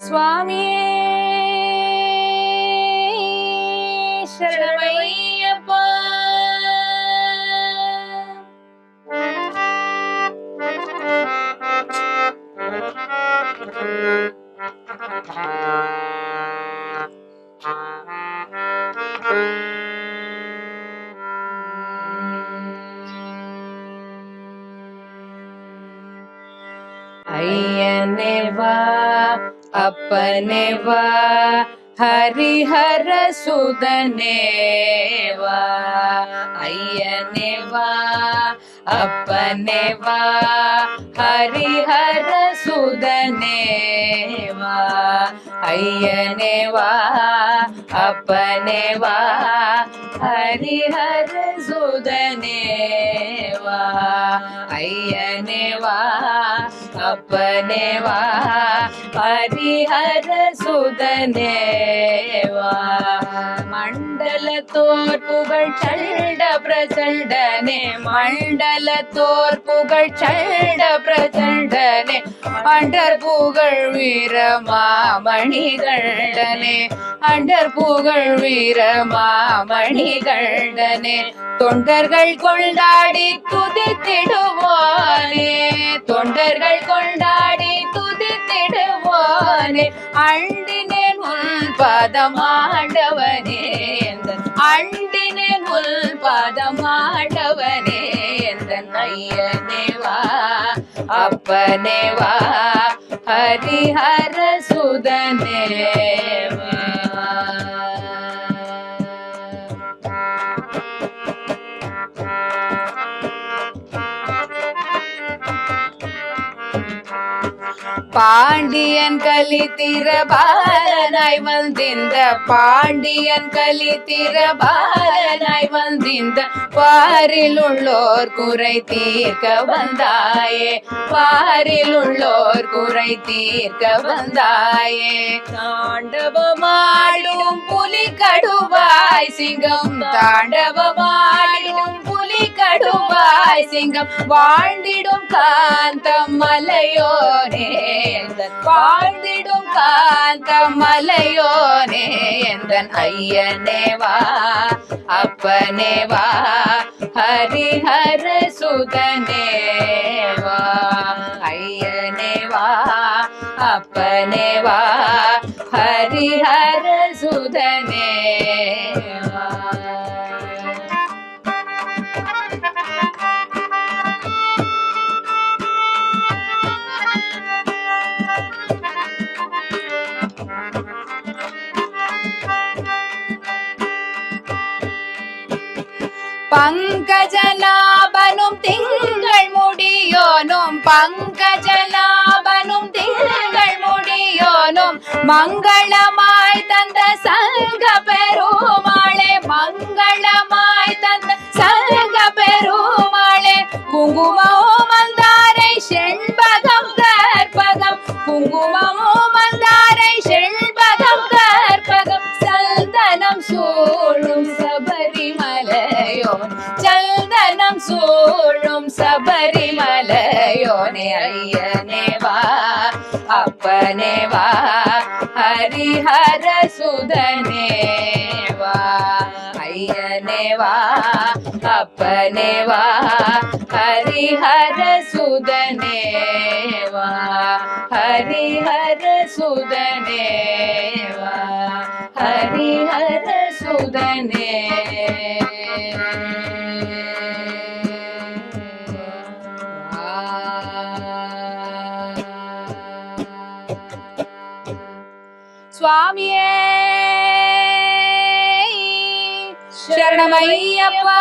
சுவாமியே சரணமையப்பா. ஐயனே வா அப்பனே வா ஹரிஹர சுதனே வா. ஐயனே வா அப்பனே வா ஹரிஹர சுதனே வா. ஐயனே வா அப்பனே வா ஹரிஹர சுதனே வா. ஐயனே வா அப்பனே வா ஹரிஹர சுதனே வா. மண்டலத்தோர் புகழ் சண்ட பிரச்சண்டனே மண்டலத்தோர் புகழ் சண்ட பிரச்சண்டனே அண்டர் புகழ் வீரமாமணிகண்டனே அண்டர் புகழ் வீரமாமணிகண்டனே தொண்டர்கள் கொண்டாடி துதித்திடுவானே தொண்டர்கள் கொண்டாடி துதித்திடுவானே அண்டினேன் உன் பதமாண்டவனே எந்தன் அண்டினேன் உன் பதமாண்டவனே எந்தன் ஐயனே வா அப்பனே வா ஹரிஹர சுதனே வா. பாண்டியன் கலித்திர பாலனாய் வந்திந்த பாண்டியன் கலித்திர பாலனாய் வந்திந்த பாரில் உள்ளோர் குறை தீர்க்க வந்தாயே பாரில் உள்ளோர் குறை தீர்க்க வந்தாயே. தாண்டவமாடும் புலி கடுவாய் சிங்கம் தாண்டவமாடும் புலி கடுவாய் சிங்கம் வாழ்ந்திடும் காந்தம் மலையோனே வாழ்ந்திடும் காந்தம் மலையோனே எந்தன் ஐயனே வா அப்பனே வா ஹரிஹர சுதனே வா. ஐயனே வா அப்பனே வா ஹரிஹர சுதனே வா. பங்கஜநாபனும் திங்கள் முடியோனும் பங்கஜநாபனும் திங்கள் முடியோனும் மங்களமாய் தந்த சங்க பெருமாளே மங்களமாய் தந்த சங்க பெருமாளே குங்குமமோ மந்தாரை செண்பகம் கற்பகம் குங்குமமோ மந்தாரை செண்பகம் கற்பகம் சந்தனம் சூழும் சபரிமலையோன் சந்தனம் சூழும் சபரிமலையோனே ஐயனே வா அப்பனே வா ஹரிஹர சுதனே வா. ஐயனே வா அப்பனே வா ஹரிஹர சுதனே வா ஹரிஹர சுதனே வா ஹரிஹர சுதனே. சுவாமியே சரணமையப்பா.